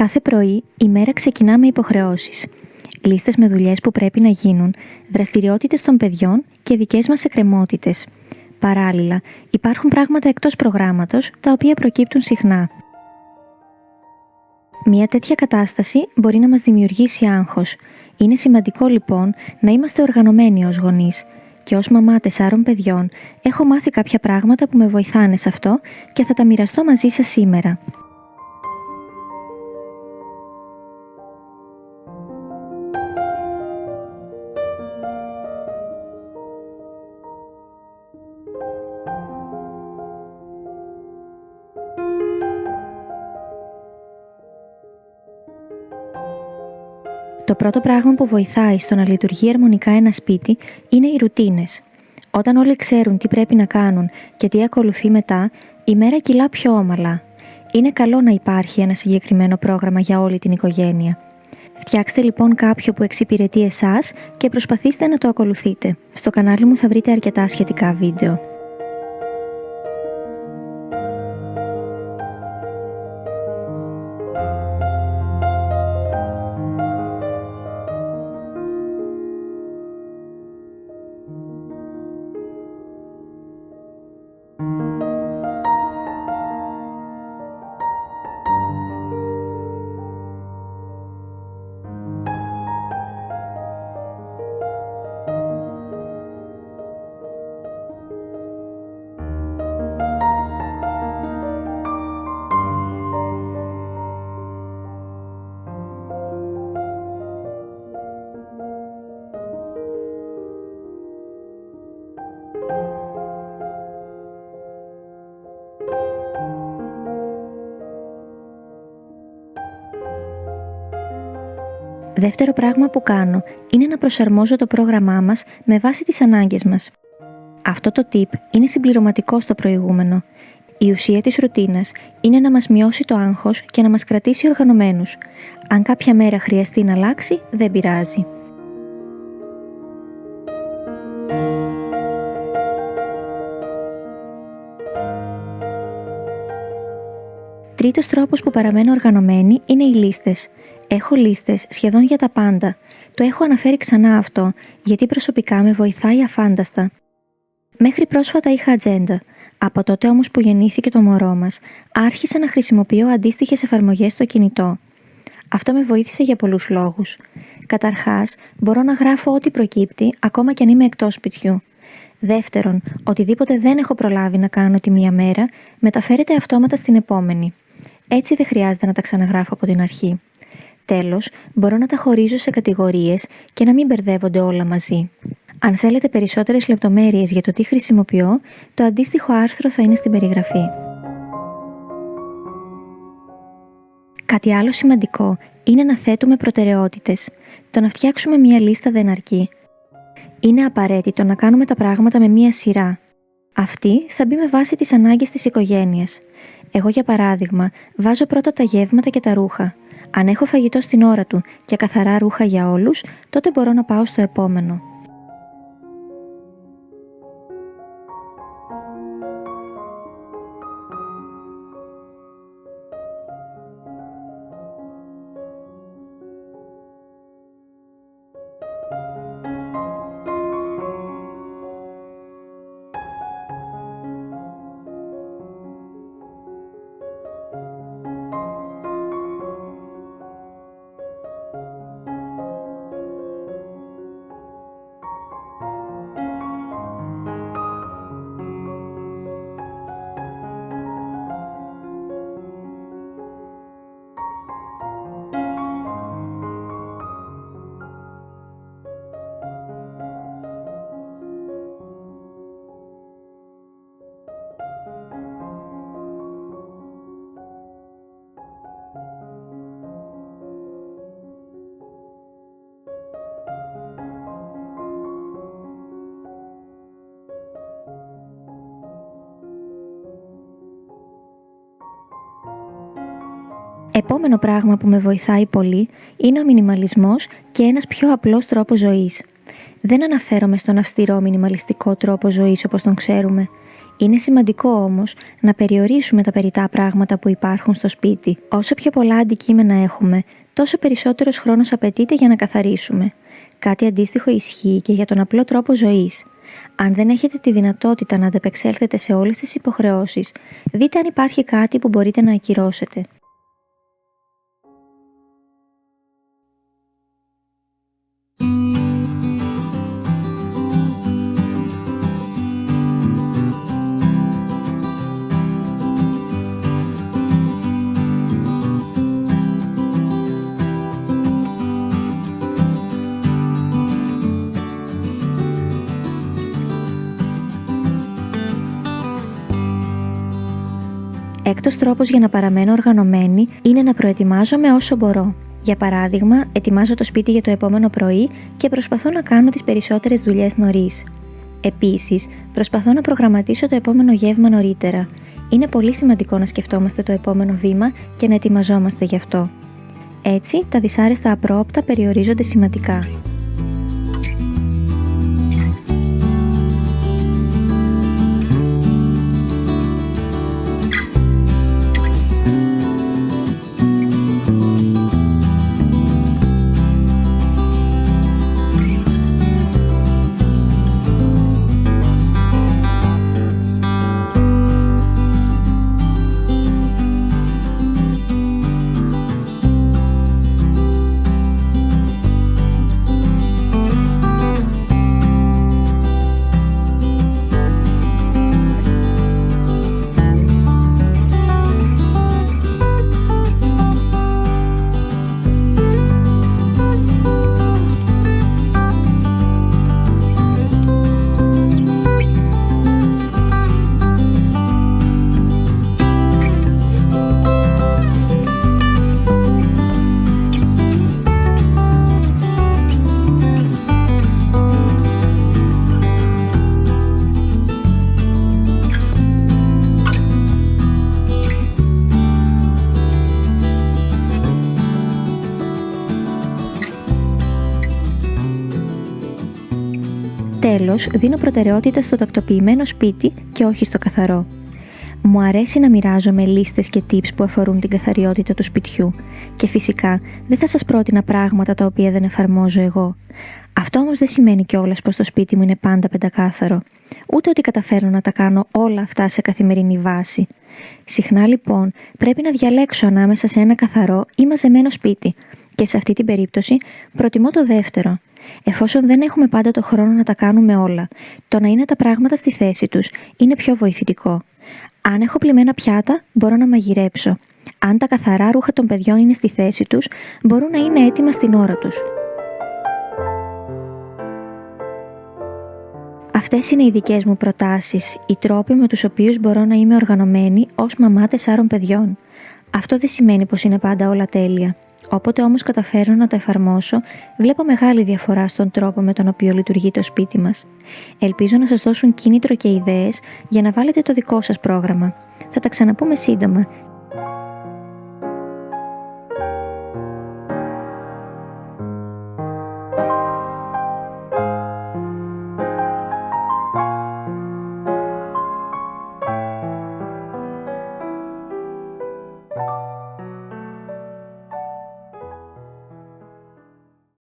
Κάθε πρωί η μέρα ξεκινά με υποχρεώσεις. Λίστες με δουλειές που πρέπει να γίνουν, δραστηριότητες των παιδιών και δικές μας εκκρεμότητες. Παράλληλα, υπάρχουν πράγματα εκτός προγράμματος, τα οποία προκύπτουν συχνά. Μια τέτοια κατάσταση μπορεί να μας δημιουργήσει άγχος. Είναι σημαντικό λοιπόν να είμαστε οργανωμένοι ως γονείς. Και ως μαμά 4 παιδιών, έχω μάθει κάποια πράγματα που με βοηθάνε σε αυτό και θα τα μοιραστώ μαζί σας σήμερα. Το πρώτο πράγμα που βοηθάει στο να λειτουργεί αρμονικά ένα σπίτι είναι οι ρουτίνες. Όταν όλοι ξέρουν τι πρέπει να κάνουν και τι ακολουθεί μετά, η μέρα κυλά πιο όμαλα. Είναι καλό να υπάρχει ένα συγκεκριμένο πρόγραμμα για όλη την οικογένεια. Φτιάξτε λοιπόν κάποιο που εξυπηρετεί εσάς και προσπαθήστε να το ακολουθείτε. Στο κανάλι μου θα βρείτε αρκετά σχετικά βίντεο. Δεύτερο πράγμα που κάνω είναι να προσαρμόζω το πρόγραμμά μας με βάση τις ανάγκες μας. Αυτό το tip είναι συμπληρωματικό στο προηγούμενο. Η ουσία της ρουτίνας είναι να μας μειώσει το άγχος και να μας κρατήσει οργανωμένους. Αν κάποια μέρα χρειαστεί να αλλάξει, δεν πειράζει. Τρίτος τρόπος που παραμένω οργανωμένη είναι οι λίστες. Έχω λίστες σχεδόν για τα πάντα. Το έχω αναφέρει ξανά αυτό, γιατί προσωπικά με βοηθάει αφάνταστα. Μέχρι πρόσφατα είχα ατζέντα. Από τότε όμως που γεννήθηκε το μωρό μας, άρχισα να χρησιμοποιώ αντίστοιχες εφαρμογές στο κινητό. Αυτό με βοήθησε για πολλούς λόγους. Καταρχάς, μπορώ να γράφω ό,τι προκύπτει, ακόμα κι αν είμαι εκτός σπιτιού. Δεύτερον, οτιδήποτε δεν έχω προλάβει να κάνω τη μία μέρα, μεταφέρεται αυτόματα στην επόμενη. Έτσι δεν χρειάζεται να τα ξαναγράφω από την αρχή. Τέλος, μπορώ να τα χωρίζω σε κατηγορίες και να μην μπερδεύονται όλα μαζί. Αν θέλετε περισσότερες λεπτομέρειες για το τι χρησιμοποιώ, το αντίστοιχο άρθρο θα είναι στην περιγραφή. Κάτι άλλο σημαντικό είναι να θέτουμε προτεραιότητες. Το να φτιάξουμε μία λίστα δεν αρκεί. Είναι απαραίτητο να κάνουμε τα πράγματα με μία σειρά. Αυτή θα μπει με βάση τις ανάγκες της οικογένειας. Εγώ, για παράδειγμα, βάζω πρώτα τα γεύματα και τα ρούχα. Αν έχω φαγητό στην ώρα του και καθαρά ρούχα για όλους, τότε μπορώ να πάω στο επόμενο. Επόμενο πράγμα που με βοηθάει πολύ είναι ο μινιμαλισμός και ένας πιο απλός τρόπος ζωής. Δεν αναφέρομαι στον αυστηρό μινιμαλιστικό τρόπο ζωής όπως τον ξέρουμε. Είναι σημαντικό όμως να περιορίσουμε τα περιττά πράγματα που υπάρχουν στο σπίτι. Όσο πιο πολλά αντικείμενα έχουμε, τόσο περισσότερος χρόνος απαιτείται για να καθαρίσουμε. Κάτι αντίστοιχο ισχύει και για τον απλό τρόπο ζωής. Αν δεν έχετε τη δυνατότητα να ανταπεξέλθετε σε όλες τις υποχρεώσεις, δείτε αν υπάρχει κάτι που μπορείτε να ακυρώσετε. Έκτος τρόπος για να παραμένω οργανωμένη είναι να προετοιμάζομαι όσο μπορώ. Για παράδειγμα, ετοιμάζω το σπίτι για το επόμενο πρωί και προσπαθώ να κάνω τις περισσότερες δουλειές νωρίς. Επίσης, προσπαθώ να προγραμματίσω το επόμενο γεύμα νωρίτερα. Είναι πολύ σημαντικό να σκεφτόμαστε το επόμενο βήμα και να ετοιμαζόμαστε γι' αυτό. Έτσι, τα δυσάρεστα απρόοπτα περιορίζονται σημαντικά. Τέλος, δίνω προτεραιότητα στο τακτοποιημένο σπίτι και όχι στο καθαρό. Μου αρέσει να μοιράζομαι λίστες και tips που αφορούν την καθαριότητα του σπιτιού και φυσικά δεν θα σας πρότεινα πράγματα τα οποία δεν εφαρμόζω εγώ. Αυτό όμως δεν σημαίνει κιόλας πως το σπίτι μου είναι πάντα πεντακάθαρο, ούτε ότι καταφέρνω να τα κάνω όλα αυτά σε καθημερινή βάση. Συχνά λοιπόν πρέπει να διαλέξω ανάμεσα σε ένα καθαρό ή μαζεμένο σπίτι και σε αυτή την περίπτωση προτιμώ το δεύτερο. Εφόσον δεν έχουμε πάντα το χρόνο να τα κάνουμε όλα, το να είναι τα πράγματα στη θέση τους είναι πιο βοηθητικό. Αν έχω πλημμένα πιάτα, μπορώ να μαγειρέψω. Αν τα καθαρά ρούχα των παιδιών είναι στη θέση τους, μπορούν να είναι έτοιμα στην ώρα τους. Αυτές είναι οι δικές μου προτάσεις, οι τρόποι με τους οποίους μπορώ να είμαι οργανωμένη ως μαμά 4 παιδιών. Αυτό δεν σημαίνει πως είναι πάντα όλα τέλεια. Όποτε όμως καταφέρνω να τα εφαρμόσω, βλέπω μεγάλη διαφορά στον τρόπο με τον οποίο λειτουργεί το σπίτι μας. Ελπίζω να σας δώσουν κίνητρο και ιδέες για να βάλετε το δικό σας πρόγραμμα. Θα τα ξαναπούμε σύντομα.